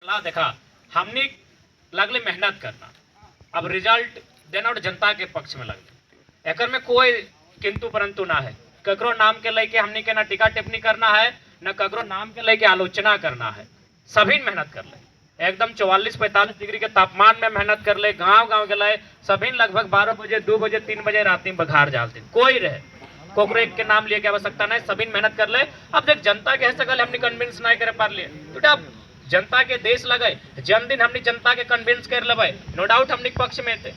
सलाह देखा हमनी लगले मेहनत करना, अब रिजल्ट देना और जनता के पक्ष में लगले, एकर में कोई किंतु परंतु ना है। ककरो नाम के लेके हमनी के ना टीका टिप्पणी करना है, न ककरो नाम के लेके आलोचना करना है। सभी मेहनत कर ले, एकदम 44-45 डिग्री के तापमान में मेहनत कर ले, गांव गए सभी लगभग 12 बजे 2 बजे 3 बजे रात में बघार जाते, कोई रहे कोकरो एक के नाम लिए के आवश्यकता नहीं, सभी मेहनत कर ले। अब देख जनता के सकल हमने कन्विंस नहीं करे पार लिए, तो अब जनता के देश लगे जन्मदिन हमने जनता के कन्विंस कर लेवे, नो डाउट हमने पक्ष में थे।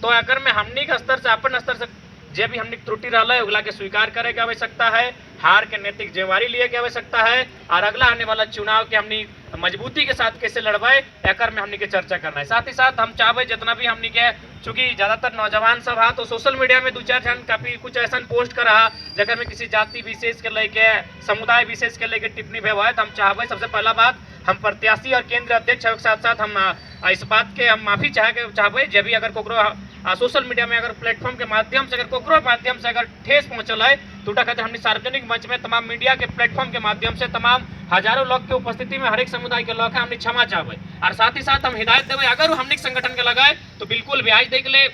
तो अगर में हमने के स्तर से अपन स्तर से जे भी हमने त्रुटि रहा है उगला के स्वीकार करे के आवश्यकता है, हार के नैतिक जिम्मेवारी लिए के आवश्यकता है, और अगला आने वाला चुनाव के हमने मजबूती के साथ कैसे लड़वाए एकर में हमने के चर्चा करना है। साथ ही साथ हम चाहे जितना भी हमने के, चूंकि ज्यादातर नौजवान सब है तो सोशल मीडिया में 2-4 जन काफी कुछ ऐसा पोस्ट कर रहा जगह में किसी जाति विशेष के लेके समुदाय विशेष के लेके टिप्पणी भे हुआ है, तो हम चाहे सबसे पहला बात हम प्रत्याशी और केंद्र अध्यक्ष के साथ साथ हम इस बात के हम माफी चाहे जब भी अगर कोकरो सोशल मीडिया में अगर प्लेटफॉर्म के माध्यम से अगर कोकरो माध्यम से अगर ठेस पहुंचल है तो कहते हमने सार्वजनिक मंच में तमाम मीडिया के प्लेटफॉर्म के माध्यम से तमाम हजारों लोग के उपस्थिति में हर एक समुदाय के लोग हमने क्षमा चाहे, और साथ ही साथ हम हिदायत देवे अगर वो हमने संगठन के लगाए तो बिल्कुल भी आज देख ले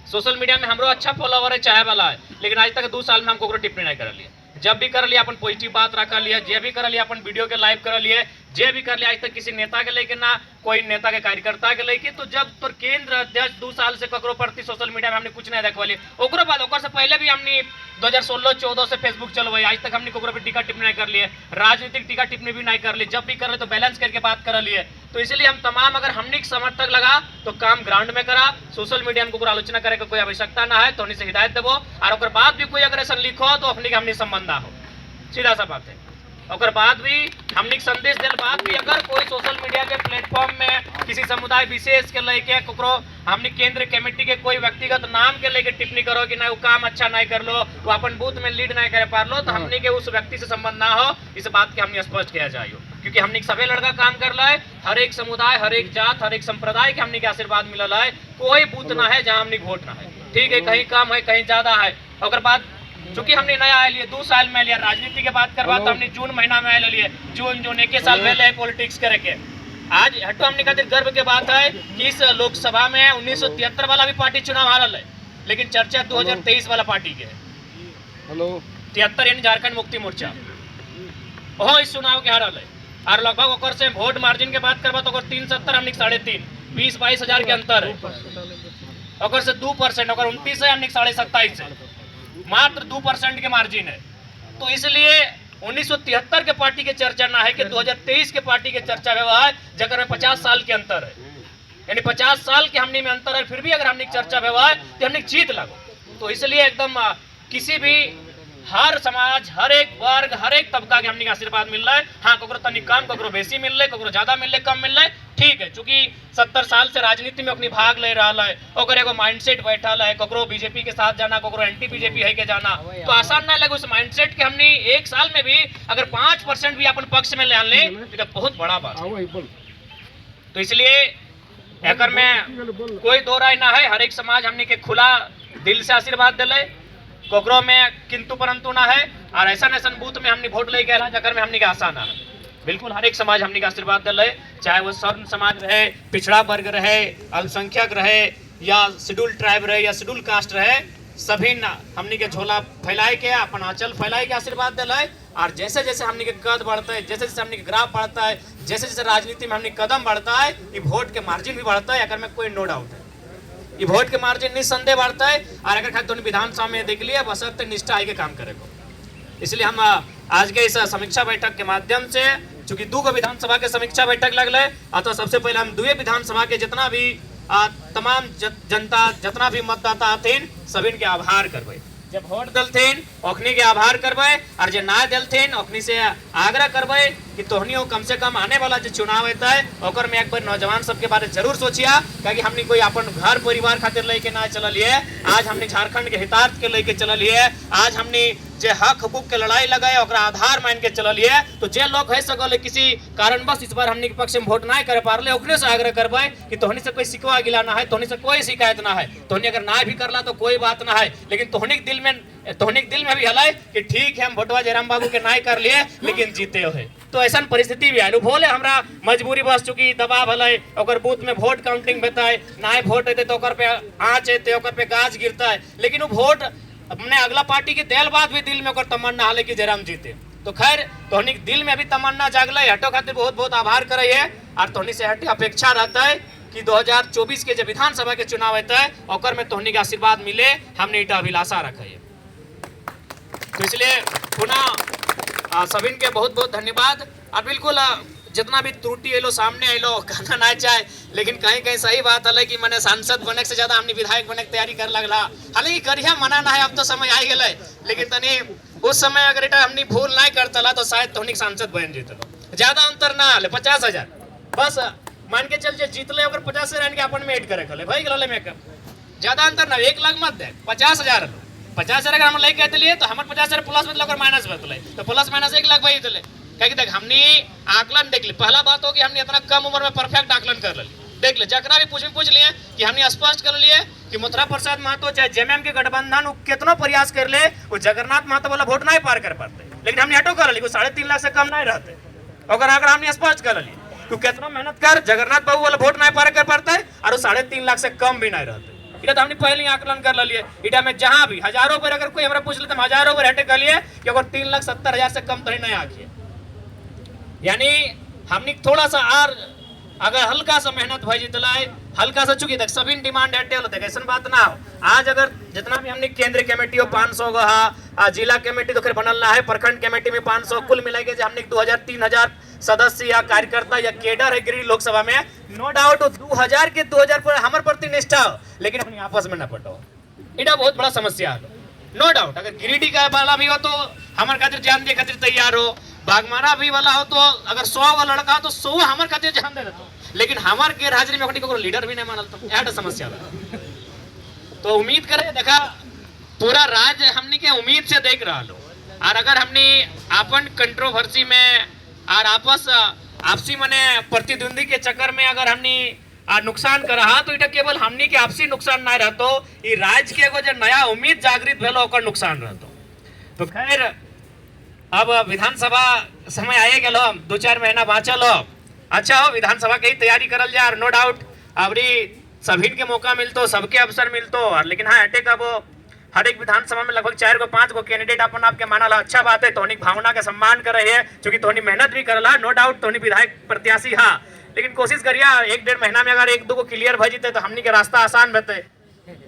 सोशल मीडिया में हमरो अच्छा फॉलोवर है चाहे वाला है, लेकिन आज तक 2 साल में हम कोकरो टिप्पणी नहीं कर लिए। जब भी कर लिया अपन पॉजिटिव बात रखा लिया, जे भी कर लिया अपन वीडियो के लाइव कर लिए, जे भी कर लिया आज तक किसी नेता के लेके ना कोई नेता के कार्यकर्ता के लेके। तो जब तो केंद्र अध्यक्ष 2 साल से ककरो प्रति सोशल मीडिया में हमने कुछ नहीं देखवाली, ओकरो बाद ओकर से पहले भी हमने 2016-14 से फेसबुक चलवाई, आज तक हमने कोकरो पे टीका टिप्पणी नहीं कर लिए, राजनीतिक टीका टिप्पणी भी नहीं कर ली, जब भी कर ले तो बैलेंस करके बात कर लिए। तो इसलिए हम तमाम अगर हमने समर्थक लगा तो काम ग्राउंड में करा, सोशल मीडिया में कोई आलोचना करे कोई आवश्यकता ना है, तो उन्हीं से हिदायत देवो, और ओकर बाद भी कोई अगर ऐसा लिखो तो अपने हमने संबंध हो, सीधा सा बात है। और बाद भी हमने संदेश दिल बाद भी अगर कोई सोशल मीडिया के प्लेटफॉर्म में किसी समुदाय विशेष के लेके कोकरो हमने केंद्र कमेटी के कोई व्यक्तिगत नाम के लेके टिप्पणी करो कि नहीं वो काम अच्छा नहीं कर लो, वो अपन बूथ में लीड नहीं कर पा लो, तो हमने के उस व्यक्ति से संबंध ना हो, इस बात के हमने स्पष्ट किया जाए, क्योंकि हमने सभी लड़का काम कर रहा है, हर एक समुदाय हर एक जात हर एक संप्रदाय के हमने के आशीर्वाद मिला है, कोई बूथ ना है जहाँ हमने वोट ना है, ठीक है, कहीं कम है कहीं ज्यादा है। और बाद चूंकि हमने नया आए लिए 2 साल में लिया, राजनीति के बात करवा तो हमने जून महीना में आए लिए, जून 1 साल पहले पॉलिटिक्स करे के। आज हटो हमने कहते गर्व के बात है कि इस लोकसभा में 1973 वाला भी पार्टी चुनाव हारल है, लेकिन चर्चा 2023 वाला पार्टी के है, 73 यानी झारखंड मुक्ति मोर्चा ओहो इस चुनाव के हारल है, और लगभग ओकर से वोट मार्जिन के बात करवा तो 370 हमने 3.5 20-22 हजार के अंतर है, ओकर से 2% ओकर 29 है हमने 27.5 है, मात्र 2% के मार्जिन है। तो इसलिए 1973 के पार्टी के चर्चा ना है कि 2023 के पार्टी के चर्चा हुआ है, जगह में 50 साल के अंतर है, यानी 50 साल के हमने में अंतर है, फिर भी अगर हमने चर्चा हुआ है तो हमने जीत लगो। तो इसलिए एकदम किसी भी हर समाज हर एक वर्ग हर एक तबका के हमने आशीर्वाद मिल रहा है। हाँ ककरो तनी कम ककरो बेसी मिल रहा है, ककरो ज्यादा मिल रहा है कम मिल रहा है, ठीक है, चूंकि 70 साल से राजनीति में अपनी भाग ले रहा है, ओकर एगो माइंडसेट बैठल है, ककरो बीजेपी के साथ जाना ककरो एंटी बीजेपी है के जाना, तो आसान ना लगे उस माइंडसेट के हमने 1 साल में भी अगर 5% भी अपन पक्ष में ले ले तो बहुत बड़ा बात है। तो इसलिए एकर में कोई दो राय ना है, हर एक समाज हमने के खुला दिल से आशीर्वाद दिले, कोकरो में किंतु परंतु ना है, और ऐसा बूथ में हमने वोट ले गया जकर में हमने के आशा ना है। बिल्कुल हर एक समाज हमने का आशीर्वाद दिले, चाहे वो स्वर्ण समाज रहे, पिछड़ा वर्ग रहे, अल्पसंख्यक रहे, या शेड्यूल ट्राइब रहे या शेड्यूल कास्ट रहे, सभी ना हमने के झोला फैलाए के अपन आंचल फैलाए के आशीर्वाद दिले। और जैसे जैसे हमने के कद बढ़ता है, जैसे जैसे हमने के ग्राफ बढ़ता है, जैसे जैसे राजनीति में हमने कदम बढ़ता है, ये वोट के मार्जिन भी बढ़ता है, अगर में कोई नो डाउट है, ये वोट के मार्जिन निस्संदेह बढ़ता है। और अगर खाली विधानसभा में देख लिया बशर्ते निष्ठा आई के काम करेगा। इसलिए हम आज के इस समीक्षा बैठक के माध्यम से, चूंकि 2 विधानसभा के समीक्षा बैठक लगल है, अतः सबसे पहले हम 2 विधानसभा के जितना भी तमाम जनता जितना भी मतदाता हथिन सभी के आभार करबे, जब वोट दलथिन ओखनी के आभार करबे, और जो ना दलथिन ओखनी से आग्रह करबे कि तोहनियों कम से कम आने वाला जो चुनाव होता है ओकर में एक बार नौजवान सबके बारे जरूर सोचिया, क्योंकि हमने कोई अपन घर परिवार खातिर लेके ना चलल है, आज हमने झारखंड के हितार्थ के लेके चलल है, आज हमने जे हक हकूक के लड़ाई लगाए और आधार मान के चलिए, तो जे लोग है सगल किसी कारणवश इस बार हमने के पक्ष में वोट नहीं कर पारे, ओकरे से आग्रह करबे कि तोहनी से कोई शिकवा गिला ना है, तोहनी से कोई शिकायत ना है, तोहनी अगर ना भी करला तो कोई बात ना है, लेकिन तोहनी के दिल में भी हलाए कि ठीक है हम वोटवा जयराम बाबू के नहीं कर लिए लेकिन जीते हो है। तो ऐसा परिस्थिति भी आयल बोले हमरा मजबूरी बस चूंकि दबाव हल और बूथ में वोट काउंटिंग बताए ना वोट अते तो ओकर पे आँच अते ओकर पे गाज गिरता है, लेकिन वो वोट अपने अगला पार्टी के देल बाद भी दिल में ओकर तमन्ना हल कि जयराम जीते। तो खैर तोहनी दिल में अभी तमन्ना जागल हटो खातिर बहुत बहुत आभार करे है और तोहनी से हटे अपेक्षा रहता है कि 2024 के जब विधानसभा के चुनाव होता है और में तोहनी के आशीर्वाद मिले, हमने इटा अभिलाषा रखे है। तो इसलिए पुनः सभी के बहुत बहुत धन्यवाद। और बिल्कुल जितना भी त्रुटि अलो सामने अलो कहना ना चाहे, लेकिन कहीं कहीं सही बात है कि मैंने सांसद बने से ज्यादा हमने विधायक बने की तैयारी कर लगला। हालांकि करिया मना ना है, अब तो समय आ गए, लेकिन तनी उस समय अगर इटा हमने भूल नहीं करता तो शायद तोहनी सांसद बन जीतलो। ज्यादा अंतर ना आले, 50,000 बस मान के चल जीतले अगर 50 से के अपन में ऐड करे खले भाई गले मेकअप ज्यादा अंतर ना, 1 लाख मत दे 50,000 50,000 अगर हम लेके दिलिए तो हमारे 50,000 प्लस मतलब अगर माइनस बतले तो प्लस माइनस 1 लाख भाई दिले। क्या देख हमने आकलन देख ली, पहला बात हो कि हमने इतना कम उम्र में परफेक्ट आकलन कर ली, देख ले जकरा भी पूछ लिए कि हमने स्पष्ट कर लिए कि मथुरा प्रसाद महतो चाहे जेएमएम के गठबंधन कितना प्रयास कर ले वो जगन्नाथ महतो वाला वोट नहीं पार कर पाते, लेकिन हमने हटो कर ली 3.5 लाख से कम नहीं रहते। अगर आंकड़ा हमने स्पष्ट कर ली तू कितना मेहनत कर जगन्नाथ बाबू वाला वोट नहीं पार कर पाता है और 3.5 लाख से कम भी नहीं रहते। इटा तो हमने पहले ही आकलन कर लिए, इटा में जहां भी हजारों पर अगर कोई हमरा पूछ ले तो हजारों पर हटे कर लिए कि अगर 3,70,000 से कम तो नहीं आखिए। यानी हमने थोड़ा सा और अगर हल्का सा मेहनत भाई जितलाए हल्का सा चुकी तक सभी डिमांड हटे होते ऐसा बात ना हो। आज अगर जितना भी हमने केंद्रीय कमेटी हो 500 गो हा, जिला कमेटी तो फिर बनल है, प्रखंड कमेटी में 500 कुल मिलाके हमने 2,000-3,000 सदस्य या कार्यकर्ता या केडर है गिरिडीह लोकसभा में, नो डाउट 2,000 के 2,000 पर हमारे प्रति निष्ठा हो, लेकिन अपनी आपस में न पटो, इटा बहुत बड़ा समस्या है। नो डाउट अगर गिरिडीह का वाला भी हो तो हमारे खातिर जान दे खातिर तैयार हो, बागमारा भी वाला हो तो अगर 100 वाला लड़का हो तो 100 हमारे खातिर जान दे देता, लेकिन हमारे गैर हाजिरी में को लीडर भी नहीं मानल तो यह समस्या है। तो उम्मीद करे देखा पूरा राज्य हमने के उम्मीद से देख रहा लो, और अगर हमने अपन कंट्रोवर्सी में और आपसी मने प्रतिद्वंदी के चक्कर में अगर हमने नुकसान करा तो इटा केवल हमने के आपसी नुकसान नहीं रहतो, ये राज्य के एगो जो नया उम्मीद जागृत भेलो ओकर नुकसान रहतो। तो खैर अब विधानसभा समय आए गलो, 2-4 महीना बाँचल हो, अच्छा हो विधानसभा की तैयारी करल जाए। नो डाउट अबरी सभी के मौका मिलतो, सबके अवसर मिलतो, लेकिन हाँ हटे का वो हर एक विधानसभा में लगभग 4-5 गो कैंडिडेट अपन आपके मानल अच्छा बात है, तोहनी भावना का सम्मान कर रहे है क्योंकि तोहनी मेहनत भी करला। नो डाउट तोहनी विधायक प्रत्याशी हाँ, लेकिन कोशिश करिए 1-1.5 महीना में अगर 1-2 को क्लियर भर जीते तो हमनी के रास्ता आसान रहते,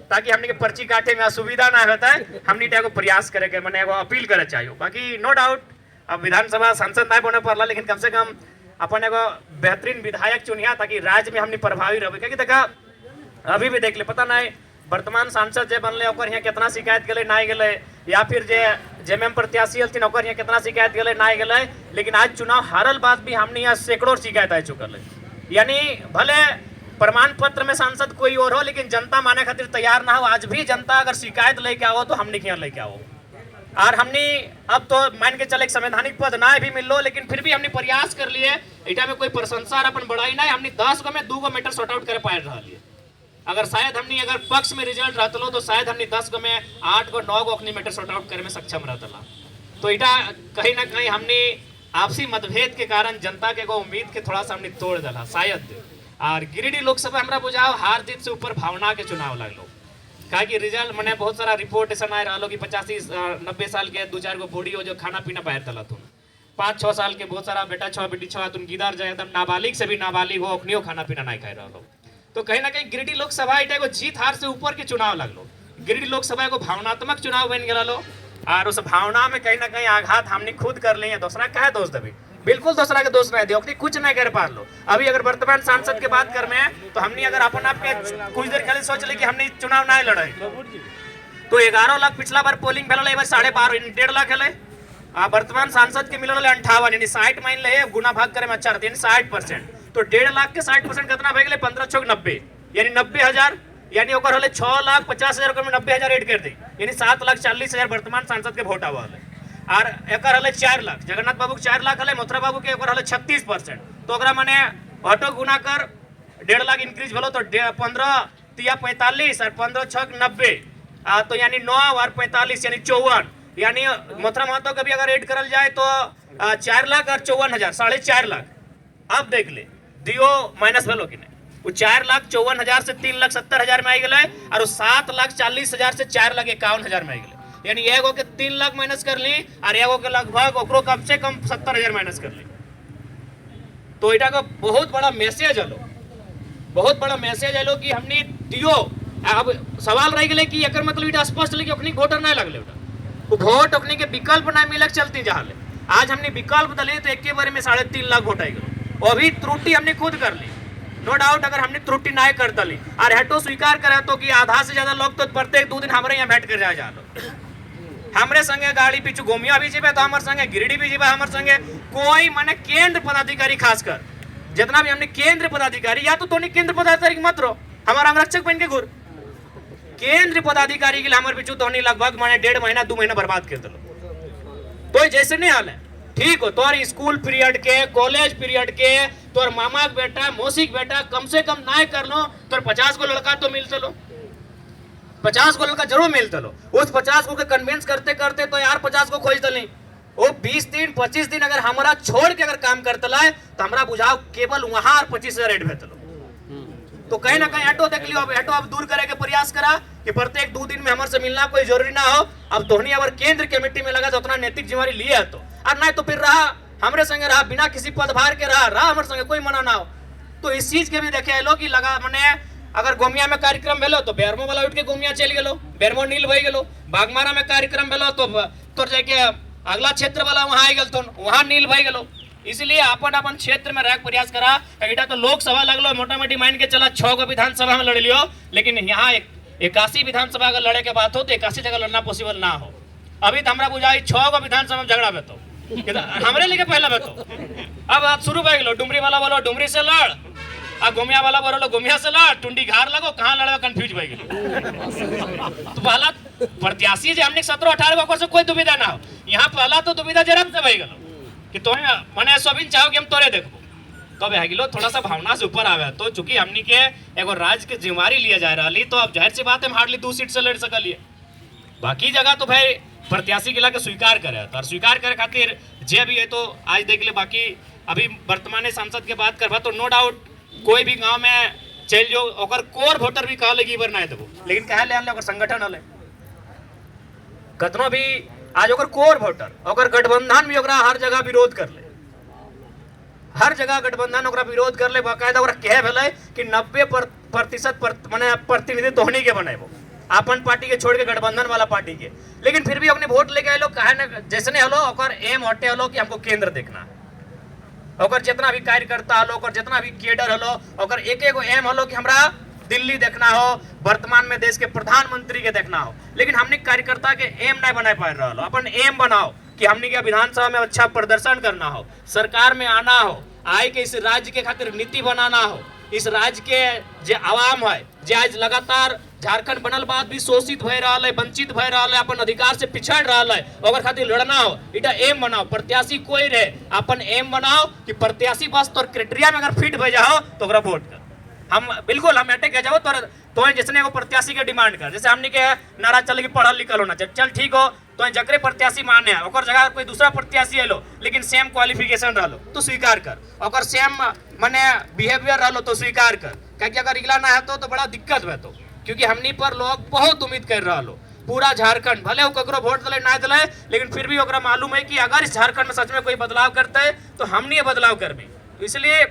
ताकि हमनी के पर्ची काटे में असुविधा ना होता है। हमनी एगो प्रयास करे के मैंने एगो अपील करे चाहिए। बाकी नो डाउट अब विधानसभा सांसद नहीं बने पड़ला, लेकिन कम से कम अपन एगो बेहतरीन विधायक चुनिया ताकि राज्य में हमने प्रभावी रहे। क्योंकि देखा अभी भी देख ले पता नहीं वर्तमान सांसद जे बनले ओकर यहाँ कितना शिकायत गले नहीं गले, या फिर जे जेएमएम प्रत्याशी हथिन ओकर यहाँ कितना शिकायत गले नहीं गले, लेकिन आज चुनाव हारल बाद भी हमने यहाँ सैकड़ों शिकायत आ चुकल है। यानी भले प्रमाण पत्र में सांसद कोई और हो, लेकिन जनता माने खातिर तैयार ना हो। आज भी जनता अगर शिकायत लेके आओ तो हमने यहाँ लेके आओ, और हमने अब तो मान के चले संवैधानिक पद ना भी मिल लो, लेकिन फिर भी हमने प्रयास कर लिए। इटा में कोई प्रशंसा अपन बढ़ाई ना, हमने 10 गो में 2 गो मैटर सॉर्ट आउट कर पाए रहा लिए। अगर शायद हमने अगर पक्ष में रिजल्ट रहता तो शायद हमने 10 गो में 8 गो 9 गो अपनी मैटर सॉर्ट आउट करे में सक्षम रहता। तो इटा कहीं ना कहीं हमने आपसी मतभेद के कारण जनता के उम्मीद के थोड़ा सा हमने तोड़ दिला शायद। और गिरिडीह लोकसभा हमारा बुझाओ हार जीत से ऊपर भावना के चुनाव लगलो, कहा कि रिजल्ट मैंने बहुत सारा रिपोर्ट ऐसा आ रहा कि 85-90 साल के 2-4 गो बूढ़ी हो जो खाना पीना बाहर तला तुम 5-6 साल के बहुत सारा बेटा 6 बेटी 6 तुम गिदार जाए एकदम नाबालिग से भी नाबालिग हो अपनी खाना पीना नहीं खा रहा। तो कहीं ना कहीं गिरिडीह लोकसभा एगो जीत हार से ऊपर के चुनाव लगलो। गिरिडीह लोकसभा एगो भावनात्मक चुनाव बन गया लो, और उस भावना में कहीं ना कहीं आघात हमने खुद कर लिए। दूसरा कहे दोस्त अभी बिल्कुल दूसरा के दोस्त नहीं दियो, कुछ नहीं कर पा लो। अभी अगर वर्तमान सांसद के बात कर में तो हमने अगर अपन आपके कुछ देर खाली सोच ले कि हमने चुनाव नहीं लड़े तो 11 लाख पिछला बार पोलिंग भेल 12.5 1.5 लाख है। वर्तमान सांसद के मिलल 58 यानी 60 मान ले गुना भाग करे में अच्छा रहते 60%। तो 1.5 लाख के 60% कितना भे 15-90 यानी 90,000 यानी 6,50,000 में 90,000 ऐड कर दी यानी 7,40,000 वर्तमान सांसद के वोट आवा है। और एक हल 4 लाख, जगन्नाथ बाबू के 4 लाख हल, मथुरा बाबू के एक हल 36%, तो अगर मैंने ऑटो गुना कर 1.5 लाख इंक्रीज भलो तो 15 तिया 45 और 15 छक 90, तो यानी 9 और 45 यानी 54, यानी मथुरा महतो का भी अगर ऐड करल जाए तो 4 लाख और 54,000, 4.5 लाख। अब देख ले दियो माइनस भलो कि नहीं, वो 4,54,000 से 3,70,000 में आई गए, और 7,40,000 से 4,51,000 में आई गए, यानी एगो के 3 लाख माइनस कर ली और एगो के लगभग ओकरो कम से कम 70,000 माइनस कर ली। तो इटा का बहुत बड़ा मैसेज हलो, बहुत बड़ा मैसेज हलो कि हमने दियो। अब सवाल रह गए कि एकर मतलब इटा स्पष्ट ले कि ओखनी वोटर नहीं लगले, वो वोट ओखनी के विकल्प ना मिलक चलती जहाँ ले। आज हमने विकल्प दले तो एक के बारे में 3.5 लाख वोट आई गए, और भी त्रुटि हमने खुद कर ली, नो डाउट। अगर हमने त्रुटि ना कर दली और हेटो स्वीकार करे तो कि आधा से ज्यादा लोग तो प्रत्येक 2 दिन हमारे यहाँ बैठ कर जा लो, हमरे संगे गाड़ी पीछू गोमिया भी जीवे, तो हमारे संगे गिरिडीह भी जीवे, हमारे संगे कोई माने केंद्र पदाधिकारी, खासकर जितना भी हमने केंद्र पदाधिकारी, या तो केंद्र पदाधिकारी मत रहो, हमारा अंगरक्षक बन के घूर, केंद्र पदाधिकारी के लिए हमारे पीछू तो लगभग माने 1.5 महीना 2 महीना बर्बाद कर दलो। तो जैसे नहीं हाल है, ठीक हो तोर स्कूल पीरियड के, कॉलेज पीरियड के, तोर मामा के बेटा मौसी के बेटा कम से कम ना कर लो तो 50 को लड़का तो मिलते लो, 50 को लड़का जरूर मिलते लो। उस 50 को कन्विंस करते करते तो यार 50 को खोज दली, वो 20 दिन 25 दिन अगर हमारा छोड़ के अगर काम करते लाए तो हमारा बुझाओ केवल वहां 25,000 रेट भेजते लो। तो कहीं ना कहीं ऑटो देख लियो, अब ऑटो अब दूर करे के प्रयास करा कि प्रत्येक 2 दिन में हमारे से मिलना कोई जरूरी ना हो। अब तोहनी अगर केंद्र कमेटी में लगा तो उतना नैतिक जिम्मेवारी लिए है तो, और नहीं तो फिर रहा हमरे संगे रहा, बिना किसी पदभार के रहा हमारे संगे कोई मना ना हो। तो इस चीज के भी देखे लो कि लगा मने अगर गोमिया में कार्यक्रम भेलो तो बेरमो वाला उठ के गोमिया चल गेलो, बेरमो नील भई गेलो, बागमारा में कार्यक्रम भेलो तो तोर जाके अगला क्षेत्र वाला वहां आ गेल तो वहां नील भई गेलो। इसलिए अपन अपन क्षेत्र में रह प्रयास करा। एटा तो लोकसभा लगलो, मोटा मोटी माइन के चला 6 गो विधानसभा में लड़ लियो, लेकिन यहाँ 81 विधानसभा अगर लड़े के बात हो तो 81 जगह लड़ना पॉसिबल ना हो। अभी तो हमरा बुझाई 6 गो विधानसभा में झगड़ा बेतो हमरे लेके पहला बेतो। अब बात शुरू भई गेलो, डुमरी वाला बोलो डुमरी से लड़, आ गोमिया वाला बोलो गोमिया से लड़, टुंडी घार लगो कहां लड़े कंफ्यूज भई गेलो। तो पहला प्रत्याशी जे हमने 17-18 गो से कोई दुविधा ना हो, यहाँ पहला तो दुविधा जरम से भई गेलो कि तो मने सोबिन चाहो कि हम तोरे देखबो, कब आ गिलो थोड़ा सा भावना से ऊपर आवे। तो चूंकि हमनी के एगो राज्य के जिम्मेवारी लिया जा रही, तो अब जाहिर सी बात है हम हार्डली 2 सीट से लड़ सकलिए। बाकी जगह तो भाई प्रत्याशी के लाके स्वीकार करे, और स्वीकार करे खातिर जे भी है तो आज देख ले। बाकी अभी वर्तमान सांसद के बात करबा तो नो डाउट कोई भी गांव में चल जो ओकर कोर वोटर भी कहले कि इबर ना देबो, लेकिन कहे ले ओकर संगठन हले कतनो भी आज ओकर कोर वोटर ओकर गठबंधन भी ओकरा हर जगह विरोध कर ले, हर जगह गठबंधन ओकरा विरोध कर ले। बाकायदा ओकरा कहे भेले कि 90% माने प्रतिनिधि तोहनी के बनेबो, अपन पार्टी के छोड़ के गठबंधन वाला पार्टी के, लेकिन फिर भी अपने वोट लेके आए लोग कहे ना जैसे हलो ओकर एम हटे हलो कि हमको केंद्र देखना है। ओकर जितना भी कार्यकर्ता हलो, ओकर जितना भी केडर हलो, ओकर एक एम हलो कि हमरा दिल्ली देखना हो, वर्तमान में देश के प्रधानमंत्री के देखना हो। लेकिन हमने कार्यकर्ता के एम नहीं बना पा रहा हो। अपन एम बनाओ कि हमने के विधानसभा में अच्छा प्रदर्शन करना हो, सरकार में आना हो, आए के इस राज्य के खातिर नीति बनाना हो, इस राज्य के जे आवाम है जे आज लगातार झारखंड बनल बाद भी शोषित भय रहा है, वंचित भय रहा है, अपन अधिकार से पिछड़ रहा है, ओकर खातिर लड़ना हो। इटा एम बनाओ, प्रत्याशी कोई रहे अपन एम बनाओ कि प्रत्याशी बस तोर क्राइटेरिया में अगर फिट भय जाओ तो ओकरा वोट कर। हम बिल्कुल हम अटैक के जाओ तो जिसने को प्रत्याशी के डिमांड कर, जैसे हमने के नारा चल कि पढ़ल लिखल होना चाहिए, चल ठीक हो तो जकरे प्रत्याशी माने है ओकर जगह कोई दूसरा प्रत्याशी एलो लेकिन सेम क्वालिफिकेशन रहलो तो स्वीकार कर, ओकर सेम माने बिहेवियर रहलो तो स्वीकार कर, क्योंकि अगर इगला ना है तो बड़ा दिक्कत है। तो क्योंकि हमनी पर लोग बहुत उम्मीद कर रहा लो, पूरा झारखंड भले वो ककरो वोट दले ना दले, लेकिन फिर भी ओकरा मालूम है कि अगर इस झारखंड में सच में कोई बदलाव करते है तो हमनी ये बदलाव करबे। इसलिए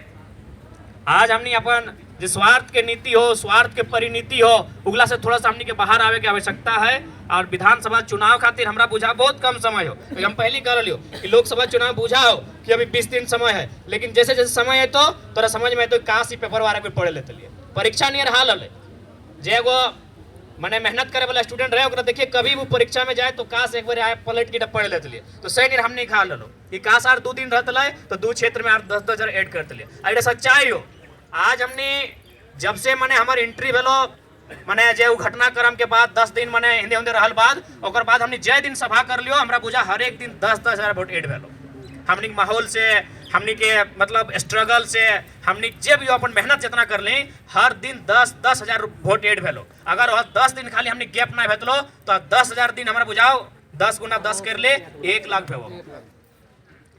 आज हमनी अपन जो स्वार्थ के नीति हो, स्वार्थ के परिनीति हो, उगला से थोड़ा सा हमनी के बाहर आवे की आवश्यकता है। और विधानसभा चुनाव खातिर हमरा बुझा बहुत कम समय हो, हम पहले कह लियो कि लोकसभा चुनाव बुझा हो कि अभी 20 दिन समय है, लेकिन जैसे जैसे समय है तो तोरा समझ में तो काश ही पेपर वाला कोई पढ़े लेते लिए परीक्षा नहीं हाल हले जे वो मैंने मेहनत करे वाला स्टूडेंट रहे ओकरा देखिए कभी वो परीक्षा में जाए तो काश एक बार आए पलट के पढ़ लेते लिए तो सही नहीं हमने खा लो कि काश आर 2 दिन रहते ले तो 2 क्षेत्र में 10-10 हजार ऐड करते लिए। अरे सच्चाई हो आज हमने जब से मैंने हमारे एंट्री भेलो मने जे घटनाक्रम के बाद 10 दिन मने हिंदे हिंदे रहल बाद ओकर बाद हमने जय दिन सभा कर लियो, हमरा बुझा हर एक दिन 10-10 हजार वोट ऐड भेलो। हमनी माहौल से, हमनी के मतलब स्ट्रगल से, हमनी जे भी अपन मेहनत जितना कर ली, हर दिन 10-10 हजार वोट ऐड भेलो। अगर 10 दिन खाली हमनी गैप ना भेटलो तो 10 हजार दिन हमरा बुझाओ 10 गुना 10 कर ले 1 लाख भेबो।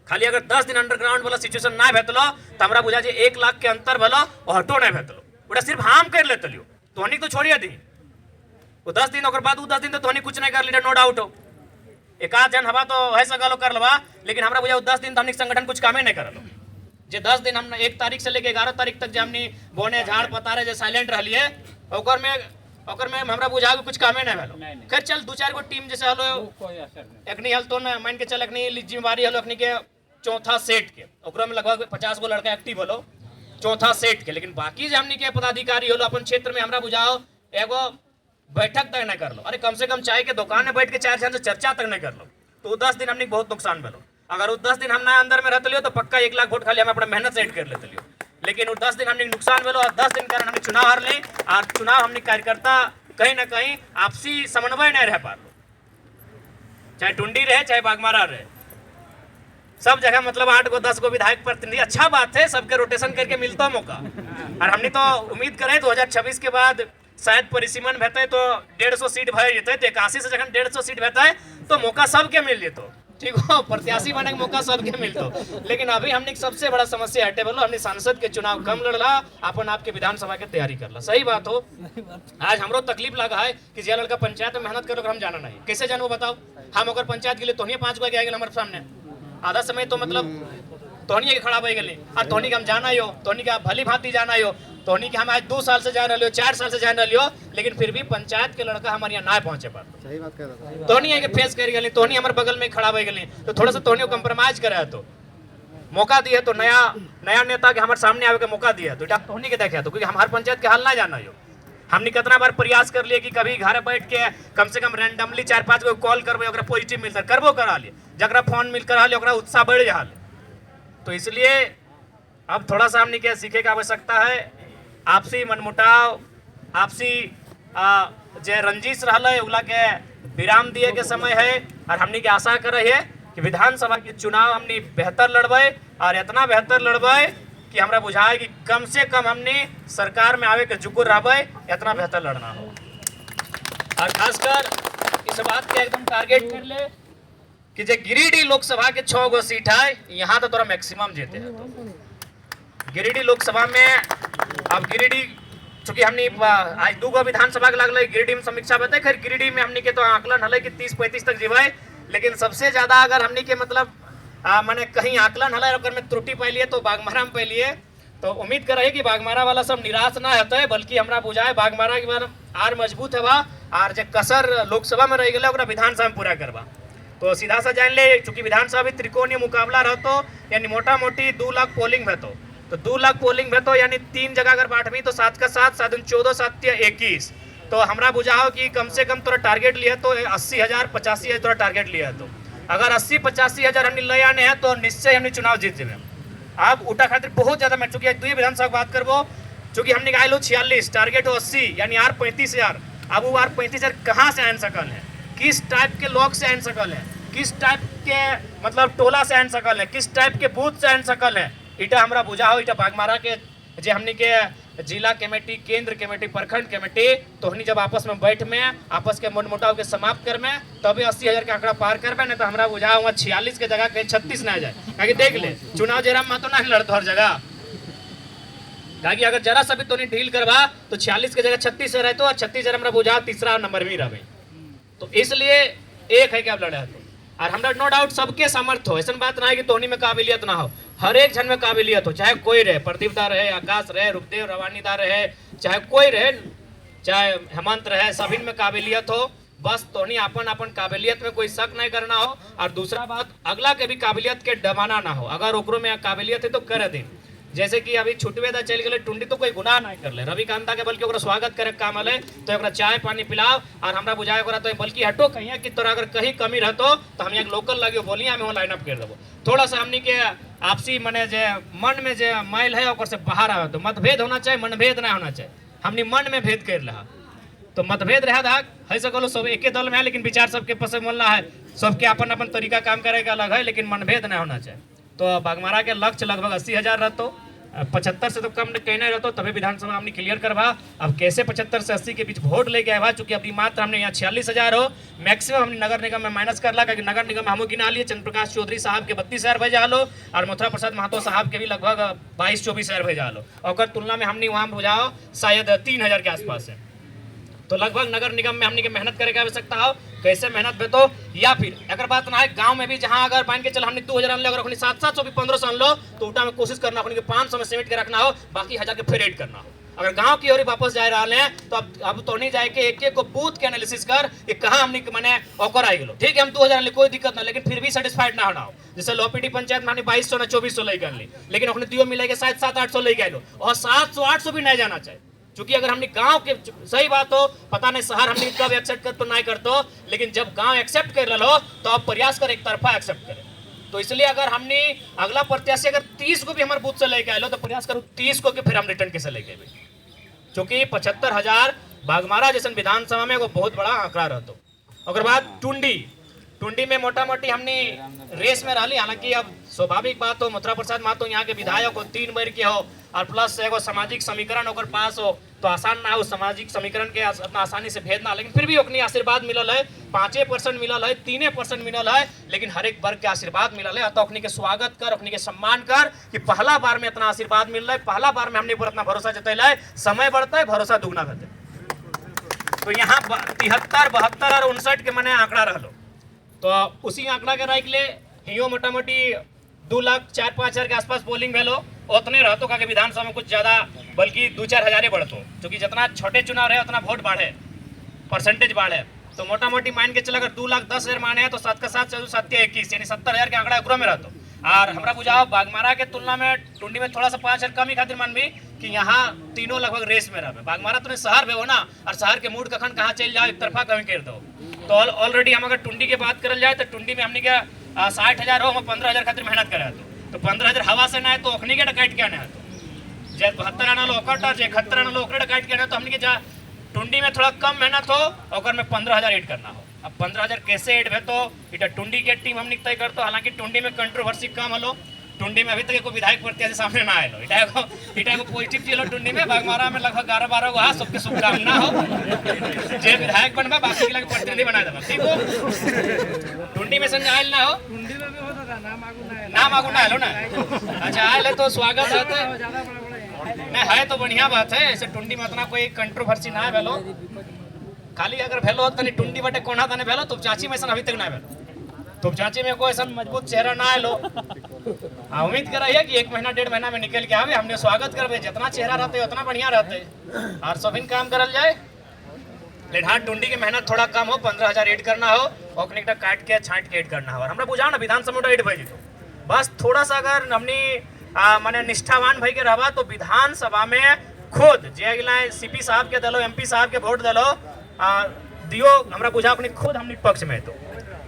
खाली अगर 10 दिन अंडरग्राउंड वाला सिचुएशन ना भेटलो तो हमरा बुझा जे 1 लाख के अंतर भेलो हटो ना भेटलो। ओटा सिर्फ हम कर लेते लियो, तोहनी तो छोड़िए दी वो 10 दिन ओकर बाद वो 10 दिन तो तोहनी कुछ नहीं कर ली, नो डाउट हो। एक आध जन हवा तो ऐसा गलो कर लवा, लेकिन हमरा बुझा 10 दिन तो हमनी संगठन कुछ कामे नहीं करलो। जे 10 दिन हम 1 तारीख से लेके 11 तारीख तक जे हमनी बोने झाड़ पतारे जे साइलेंट रहलिए, ओकर में हमरा बुझा कुछ कामे नहीं भेलो। खैर चल 2-4 गो टीम जैसे हलो एकनी हल तो मान के चल एकनी जिम्मेवारी हलो एकनी के चौथा सेट के, ओकरा में लगभग 50 गो लड़का एक्टिव हलो चौथा सेट के। लेकिन बाकी जे हमनी के पदाधिकारी हलो अपन क्षेत्र में हमरा बुझाओ एगो बैठक तक नहीं कर लो। अरे कम से कम चाय के दुकान में बैठ के 4 जन से चर्चा तक नहीं कर लो, तो 10 दिन हमने बहुत नुकसान भेलो। अगर वो 10 दिन हम ना अंदर में रहते लियो तो पक्का 1 लाख वोट खाली हम अपना मेहनत से ऐड कर लेते लियो। लेकिन वो 10 दिन हमने नुकसान भेलो और 10 दिन कारण हमने चुनाव हार ली। और चुनाव हमने कार्यकर्ता कहीं ना कहीं आपसी समन्वय नहीं रह पा लो, चाहे टुंडी रहे चाहे बागमारा रहे, सब जगह मतलब 8 गो 10 गो विधायक प्रतिनिधि। अच्छा बात है, सबके रोटेशन करके मिलता मौका। और हमने तो उम्मीद करें 2026 के बाद शायद परिसीमन भेटे तो 150 सीट भर जेते, तो 81 से जखन 150 सीट भेटे तो मौका सबके मिल जेतो, ठीक हो, प्रत्याशी बने के मौका सबके मिलतो। लेकिन अभी हमने सबसे बड़ा समस्या हटे बोलो हमने सांसद के चुनाव कम लड़ला, अपन आपके विधानसभा के तैयारी करला। सही बात हो, आज हमरो तकलीफ लगा है कि जे लड़का पंचायत में मेहनत करो हम जाना नहीं, कैसे जानबो बताओ। हम अगर पंचायत के लिए तोहनी 5 गो आ गेल हमारे सामने, आधा समय तो मतलब तोहनी के खड़ा हो गेली और तोहनी के हम जाना हो, तोहनी के आप भली भांति जाना हो, तोहनी के हम आज 2 साल से जान रही 4 साल से जान रही, लेकिन फिर भी पंचायत के लड़का हमारे यहाँ ना पहुंचे पाते। सही बात कह रहा है, तोहनी के फेस कर गेली, तोहनी हमारे बगल में खड़ा हो गेली, तो थोड़ा सा तोहनी को कंप्रोमाइज करे तो मौका दिए, तो नया नेता के हमारे सामने आवे के मौका दिया तो तोहनी के देखे तो, क्योंकि हम हर पंचायत के हाल ना जाना हो। हमने कितना बार प्रयास कर लिए कि कभी घर बैठ के कम से कम रैंडमली 4-5 गो कॉल करबे, ओकरा पॉजिटिव मिलता करबो करा लिए, जकरा फोन मिल करा लिए ओकरा उत्साह बढ़ जा। तो इसलिए अब थोड़ा सा हमने क्या सीखे की आवश्यकता है, आपसी मनमुटाव, आपसी जे रंजिश रहले उला के विराम दिए के समय है। और हमने के आशा कर रही है कि विधानसभा के चुनाव हमने बेहतर लड़बे, और इतना बेहतर लड़बे कि हमरा बुझाए कि कम से कम हमने सरकार में आवे के जुकुर रहबे, इतना बेहतर लड़ना हो। और खासकर इस बात के एकदम टारगेट कर ले कि जे गिरिडीह लोकसभा के 6 गो सीट है, यहाँ तो तोरा मैक्सिमम जीते है। तो गिरिडीह लोकसभा में अब गिरिडीह चूंकि हमने आज 2 गो विधानसभा के लगल गिरिडीह में समीक्षा बताए, खैर गिरिडीह में हमने के तो आकलन हल कि 30-35 तक जीवे। लेकिन सबसे ज्यादा अगर हमने के मतलब मैंने कहीं आकलन हल और में त्रुटि पाइलिए तो बागमारा में पाइलिए। तो उम्मीद कर रही कि बागमारा वाला सब निराश ना होते, बल्कि हमरा बुझाए बागमारा के बार आर मजबूत है और जो कसर लोकसभा में रह गए विधानसभा में पूरा करवा। तो सीधा सा जान ले, चूंकि विधानसभा भी त्रिकोणीय मुकाबला रहतो, यानी मोटा मोटी 2 लाख पोलिंग भेतो, तो 2 लाख पोलिंग भेतो यानी 3 जगह अगर बांटवी तो 7 का 7, 7 दूनी 14, 7 या 21। तो हमरा बुझाओ कि कम से कम तोरा टारगेट लिया तो 80,000 85,000 तोरा टारगेट लिया। तो अगर 80-85 हजार हमने ले आने हैं तो निश्चय हमने चुनाव जीत जाए। अब उठा खातिर बहुत ज्यादा मैं चूंकि 2 विधानसभा बात करबो, चूंकि हमने आए लो 46 टारगेट हो 80 यानी आर 35,000। अब वो आर 35,000 कहाँ से आन सकल है, किस टाइप के लोग से आन सकल है, किस टाइप के मतलब टोला से आन सकल है, किस टाइप के बूथ से आन सकल है, इटा हमरा बुझाओ। इटा बागमारा के जे हमने के जिला कमेटी, केंद्र कमेटी, प्रखंड कमेटी, तो हमने जब आपस में बैठ में आपस के मनमुटाव के समाप्त कर में तभी 80,000 के आंकड़ा पार करबे, नहीं तो हमरा बुझाओ वहाँ 46 के जगह कहीं 36 ना जाए। क्योंकि देख ले चुनाव जरा मातो ना लड़तो हर जगह, क्योंकि अगर जरा सा भी तो नहीं ढील करवा तो 46 के जगह 36 से रहते और 36 जरा हमरा बुझाओ तीसरा नंबर में रहे। तो इसलिए एक है कि आप लड़े तो, और हमरा नो डाउट सबके सामर्थ्य हो, ऐसा बात ना है कि तोहनी में काबिलियत ना हो, हर एक जन में काबिलियत हो, चाहे कोई रहे, प्रदीप दा रहे, आकाश रहे, रूपदेव रवानी दा रहे, चाहे कोई रहे, चाहे हेमंत रहे, सभी में काबिलियत हो। बस तोहनी अपन काबिलियत में कोई शक नहीं करना हो। और दूसरा बात, अगला के भी काबिलियत के दबाना ना हो, अगर ओकरो में काबिलियत है तो कर दे। जैसे कि अभी छुटवे दा चल गए टुंडी तो कोई गुनाह नहीं कर ले, रविकांता के बल्कि ओकरा स्वागत करे काम हले तो ओकरा चाय पानी पिलाओ। और हमरा बुझाए ओकरा तो बल्कि हटो कहीं कि तोरा अगर कहीं कमी रहतो तो हम यहाँ लोकल लगे बोलिए हम लाइन अप कर देबो। थोड़ा सा हमनी के आपसी मने जे मन में जे मैल है ओकर से बाहर आवे, तो मतभेद होना चाहिए, मनभेद ना होना चाहिए। हमनी मन में भेद कर रहा तो मतभेद रहा था है सकलो सब एक दल में है, लेकिन विचार सबके पस मिलना है, सबके अपन अपन तरीका काम करेगा अलग है, लेकिन मनभेद नहीं होना चाहिए। तो बागमारा के लक्ष्य लगभग 80,000 रहते, 75 से तो कम कहना रहता, तभी विधानसभा हमने क्लियर करवा। अब कैसे 75 से 80 के बीच वोट लेके आया, चूंकि अभी मात्र हमने यहाँ 46,000 हो, मैक्सिमम हमने नगर निगम में माइनस कर ला, क्योंकि नगर निगम में हम गिना लिए चंद्र प्रकाश चौधरी साहब के 32,000 भेजा लो, और मथुरा प्रसाद महतो साहब के भी लगभग 22-24,000 भेजा लो, और तुलना में हमने वहाँ बुझाओ शायद 3,000 के आसपास है। तो लगभग नगर निगम में हमने के मेहनत करे के आवश्यकता हो, कैसे मेहनत बेतो, या फिर अगर बात ना है गांव में भी, जहां अगर मान के चल हमने 2,000 अन लो, अगर अपनी 700 भी 1500 अन लो, तो उल्टा में कोशिश करना अपने 500 में समेट के रखना हो, बाकी 1000 के फिर एड करना हो। अगर गांव की ओर वापस जा रहा है तो अब तो नहीं जाए कि एक को बूथ के एनालिसिस कर कि कहाँ हमने मैंने ऑकर आई गलो, ठीक है हम 2,000 ले कोई दिक्कत ना, लेकिन फिर भी सेटिस्फाइड ना होना हो। जैसे लोपीडी पंचायत में हमने 2200 ना 2400 लेकर ली, लेकिन अपने दियो मिलेगा शायद 700-800 लेके लो, और 700-800 भी नहीं जाना चाहिए। क्योंकि अगर हमने गांव के, सही बात हो, पता नहीं शहर हमने कब एक्सेप्ट कर तो नहीं करतो, लेकिन जब गांव एक्सेप्ट कर लो तो अब प्रयास कर एक तरफा एक्सेप्ट करें। तो इसलिए अगर हमने अगला प्रत्याशी अगर 30 को भी हमारे बूथ से लेके आए लो, तो प्रयास करूँ 30 को कि फिर हम रिटर्न कैसे लेके आए, क्योंकि 75,000 बागमारा जैसे विधानसभा में वो बहुत बड़ा आंकड़ा रहता। अगर बात टुंडी में मोटा मोटी हमने रेस में रही, हालांकि अब स्वाभाविक बात हो, मथुरा प्रसाद महतो यहाँ के विधायक हो, 3 बार के हो, और प्लस एगो सामाजिक समीकरण अगर पास हो तो आसान ना हो, सामाजिक समीकरण के इतना आसानी से भेद ना, लेकिन फिर भी अपनी आशीर्वाद मिलल है, 5% मिलल है, 3% मिलल है, लेकिन हर एक वर्ग के आशीर्वाद मिलल है। तो अपनी के स्वागत कर, अपनी के सम्मान कर कि पहला बार में इतना आशीर्वाद मिल रहा है, पहला बार में हमने पर इतना भरोसा जतैला है, समय बढ़ता है भरोसा दुगना करते। तो यहाँ 73, 72 और 59 के मने आंकड़ा रहो, तो उसी आंकड़ा के राइक ले हियो मोटा मोटी 2,04,5,000 के आसपास पोलिंग भेलो, उतने रहतो का विधानसभा में कुछ ज्यादा बल्कि 2-4 हज़ारे बढ़तो, क्योंकि जितना छोटे चुनाव रहे उतना वोट बढ़े, परसेंटेज बढ़े। तो मोटा मोटी मान के चल अगर 2,10,000 माने हैं तो 7 का 7 7 21 यानी 70,000 के आंकड़ा एकरो में रहतो। और हमरा बुझाओ बागमारा के तुलना में टुंडी में थोड़ा सा 5,000 कम ही खातिर मान भी कि यहाँ तीनों लगभग रेस में रहे। बागमारा तो शहर में हो ना, और शहर के मूड कखन कहाँ चल जाओ एक तरफा कहीं कर दो। तो ऑलरेडी हम अगर टुंडी की बात करल जाए तो टुंडी में हमने क्या 60,000 हो, हम 15,000 खातिर मेहनत करे तो 15,000 हवा से ना है तो अखनी के डकाइट क्या ना है, जे 72 आना लो ओकर, जे 71 आना लो ओकर डकाइट क्या ना, तो हमने के जा टुंडी में थोड़ा कम मेहनत हो और में 15,000 ऐड करना हो। अब 15,000 कैसे ऐड है तो इटा टुंडी के टीम हमने तय करते, हालांकि टुंडी में कंट्रोवर्सी कम हलो, टुंडी में अभी तक कोई विधायक प्रत्याशी सामने ना आए, इटा को पॉजिटिव चीज टुंडी में। बागमारा में लगभग 11-12 गो सबके शुभकामना हो, जे विधायक बनबा बाकी के लगे प्रतिनिधि बना देबा, ठीक हो। टुंडी में संजय आयल ना हो, नाम आगू ना आलो ना, अच्छा आयल तो स्वागत है, नहीं है तो बढ़िया बात है। ऐसे टुंडी में उतना कोई कंट्रोवर्सी ना है भेलो, खाली अगर भेलो तनी टुंडी बटे कोना तने भेलो, तो चाची में अभी तक ना भेलो, तो चाची में कोई ऐसा मजबूत चेहरा ना आलो। उम्मीद कर रही है कि 1 महीना 1.5 महीना में निकल के आवे, हमने स्वागत करबे, जितना चेहरा रहते उतना बढ़िया रहते, और सभी काम करल जाए। लेकिन हाँ टुंडी की मेहनत थोड़ा कम हो, 15,000 ऐड करना हो, और काट के छांट के ऐड करना हो। और हमरा बुझाओ ना विधानसभा में ऐड भेजी तो बस थोड़ा सा अगर हमने माने निष्ठावान भाई के रहा तो विधानसभा में खुद जे सीपी साहब के दलो, MP साहब के वोट दलो दियो, हमरा बुझा अपनी खुद हमने पक्ष में, तो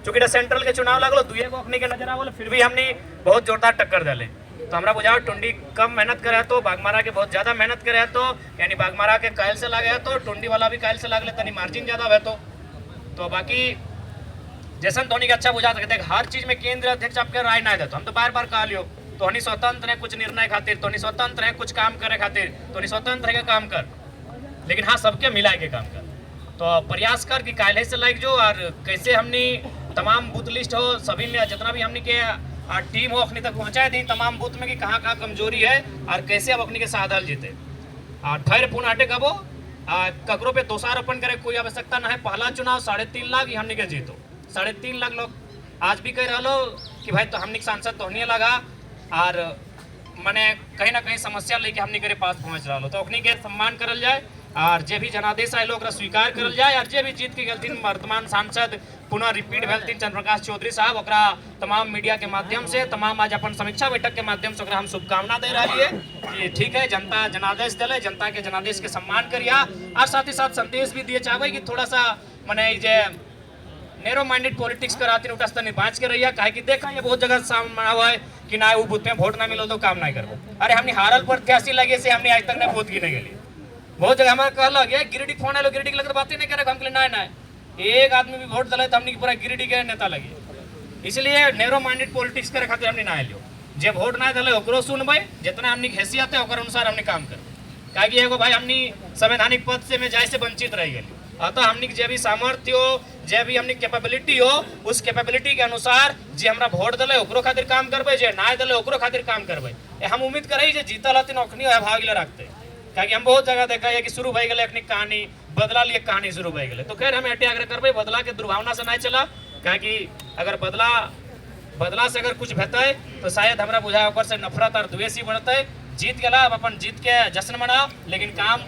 चूंकि सेंट्रल के चुनाव लगलो 2 गो अपने के नजर आवल, फिर भी हमने बहुत जोरदार टक्कर दिले। तो हमरा बुझाओ टुंडी कम मेहनत करे तो बागमारा के बहुत ज्यादा मेहनत करे तो, यानी बागमारा के कायल से लगे तो टुंडी वाला भी कायल से लगले, तनी मार्जिन ज्यादा है तो बाकी जैसन तो का अच्छा बुझा सकते। हर चीज में केंद्र अध्यक्ष आपके राय ना देते, हम तो बार बार कह लियो, तो हनी स्वतंत्र है कुछ निर्णय खातिर, तो स्वतंत्र है कुछ काम करे खातिर, तो स्वतंत्र है काम कर, लेकिन हाँ सबके मिला के काम कर। तो प्रयास कर कि काले से लाइक जो, और कैसे हमने तमाम बूथ लिस्ट हो सभी में जितना भी हमने के टीम हो अपने तक पहुंचाए दी तमाम बूथ में कि कहाँ कहाँ कमजोरी है और कैसे अब अपने के साधल जीते। और फिर पुनः हटे कबो ककरों पे दोषारोपण करे कोई आवश्यकता ना है। पहला चुनाव 3.5 लाख ही हमने के जीतो, 3.5 लाख लोग आज भी कह रहा कि भाई तो हमने सांसद तो होने लगा, और मैंने कहीं ना कहीं समस्या लेके हमने के पास पहुंच रहा तो अपनी के सम्मान करल जाए, और जे भी जनादेश आए लोग स्वीकार करल जाए, और जे भी जीत के गलती वर्तमान सांसद पुनः रिपीट भेलथिन चंद्र प्रकाश चौधरी साहब, ओकरा तमाम मीडिया के माध्यम से, तमाम आज अपन समीक्षा बैठक के माध्यम से हम शुभकामना दे रही है कि ठीक है जनता जनादेश दिले, जनता के जनादेश के सम्मान करिया, और साथ ही साथ संदेश भी दिए चाहे कि थोड़ा सा मैंने जे नैरो माइंडेड पॉलिटिक्स कराती उठा बाँच के रहिए, काहे कि देखा ये बहुत जगह सामने हुआ है कि ना वो बूथ में वोट ना मिलो तो काम ना करो। अरे हमने हारल प्रत्याशी लगे से हमने आज तक ना वोट गिने गए, बहुत जगह हमारा कहला गया गिरिडीह फोन आलो गिरिडीह के लगे बातें नहीं करे, हम के ना ना एक आदमी भी वोट दले तो हमने पूरा गिरिडीह के नेता लगे। इसलिए नैरो माइंडेड पॉलिटिक्स करे खातिर हमने ना लियो, जे वोट ना दले ओकरो सुनबे, जितना हमने हैसियत है ओकर अनुसार हमने काम करबे। काहे एगो भाई हमने संवैधानिक पद से में जाय से वंचित रह गए, अतः हमने जे भी सामर्थ्य हो, जे भी हमने कैपेबिलिटी हो, उस कैपेबिलिटी के अनुसार जे हमरा वोट दले ओकरो खातिर काम करबे, जे ना दले ओकरो खातिर काम करबे। हम उम्मीद करी जे जीतल हथिन अखनी भाग ले रखते, काहे हम बहुत जगह देखा है कि शुरू भई गेले अखनी कहानी बदला लिए कहानी शुरू भई गेले। तो खैर हम एटे आग्रह करबे बदला के दुर्भावना से ना चला, काहे अगर बदला से अगर कुछ भेटै तो शायद हमरा बुझा ओकर से नफरत और द्वेषी बढ़तै। जीत गेला अब अपन जीत के जश्न मनाओ, लेकिन काम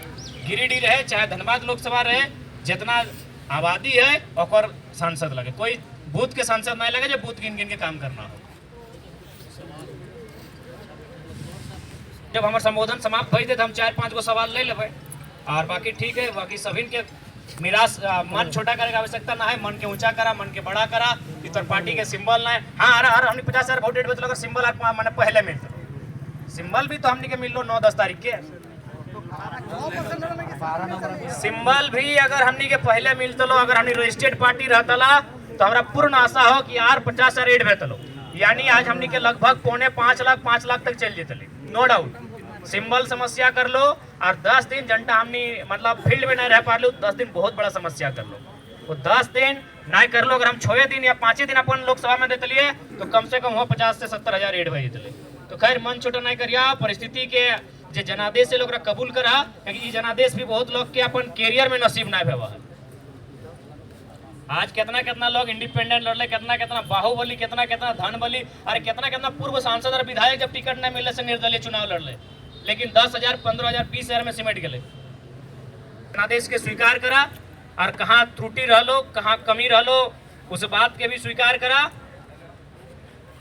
गिरिडीह रहे चाहे धनबाद लोकसभा रहे, जितना आबादी है और सांसद लगे, कोई बूथ के सांसद नहीं लगे जो बूथ गिन गिन के काम करना हो। जब हमारे संबोधन समाप्त भई थे तो हम 4-5 गो सवाल ले लेवे और बाकी ठीक है, बाकी सभी के निराश मन छोटा करे का आवश्यकता ना है, मन के ऊंचा करा, मन के बड़ा करा। इतर पार्टी के सिंबल ना है। हाँ अरे हमने 50,000 वोट डेट बदलो, सिंबल मैंने पहले मिलते, सिंबल भी तो हमने के मिल लो 9-10 तारीख के, सिंबल भी अगर हमने के पहले मिलते लो, अगर हमने रजिस्टर्ड पार्टी रहता ला तो हमारा पूर्ण आशा हो कि यार 50,000 एड भेतलो, यानी आज हमने के लगभग 4.25 लाख तक चल जेतले, नो डाउट। सिंबल समस्या कर लो और 10 दिन जनता हमने मतलब फील्ड में नहीं रह पा लो, 10 दिन बहुत बड़ा समस्या कर लो। वो 10 दिन नहीं कर लो, अगर हम 6 दिन या 5 दिन अपन लोकसभा में देते लिए तो कम से कम हो 50 से 70 हजार एड भाई देते। तो खैर मन छोटा नहीं करिया, परिस्थिति के जे जनादेश से लोग कबूल करा, क्योंकि जनादेश भी बहुत लोग के अपन कैरियर में नसीब ना भेवा है। आज कितना लोग इंडिपेंडेंट लड़ले, कितना बाहुबली, कितना धन बली, अरे कितना पूर्व सांसद और विधायक जब टिकट नहीं मिलने से निर्दलीय चुनाव लड़ले, लेकिन 10,000, 15,000, 20,000 में सिमट गए। जनादेश के स्वीकार करा और कहाँ त्रुटि रहलो, कहाँ कमी रहलो, उस बात के भी स्वीकार करा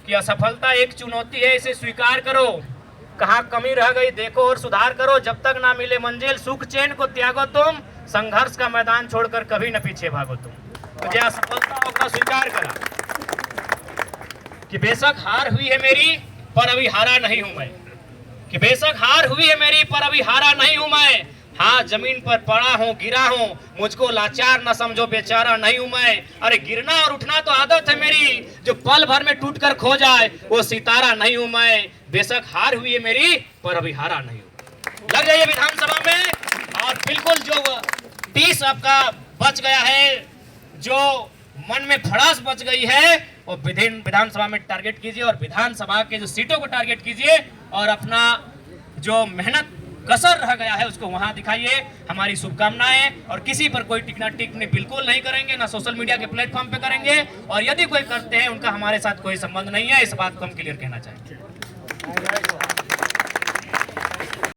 कि असफलता एक चुनौती है, इसे स्वीकार करो। कहाँ कमी रह गई देखो और सुधार करो। जब तक ना मिले मंजिल सुख चैन को त्यागो तुम, संघर्ष का मैदान छोड़कर कभी न पीछे भागो तुम। मुझे असफलता का स्वीकार करा कि बेशक हार हुई है मेरी पर अभी हारा नहीं हूं मैं, कि बेशक हार हुई है मेरी पर अभी हारा नहीं हूं मैं। हाँ जमीन पर पड़ा हूँ, गिरा हूँ, मुझको लाचार न समझो, बेचारा नहीं हूं मैं। अरे गिरना और उठना तो आदत है मेरी, जो पल भर में टूटकर खो जाए वो सितारा नहीं हूं मैं। बेशक हार हुई है मेरी पर अभी हारा नहीं हूं। लग जाइए विधानसभा में और बिल्कुल जो 30 आपका बच गया है, जो मन में भड़ास बच गई है, वो विधानसभा में टारगेट कीजिए और विधानसभा के जो सीटों को टारगेट कीजिए और अपना जो मेहनत कसर रह गया है उसको वहां दिखाइए। हमारी शुभकामनाएं। और किसी पर कोई टिप्पणी बिल्कुल नहीं करेंगे, ना सोशल मीडिया के प्लेटफॉर्म पे करेंगे, और यदि कोई करते हैं उनका हमारे साथ कोई संबंध नहीं है, इस बात को हम क्लियर कहना चाहेंगे।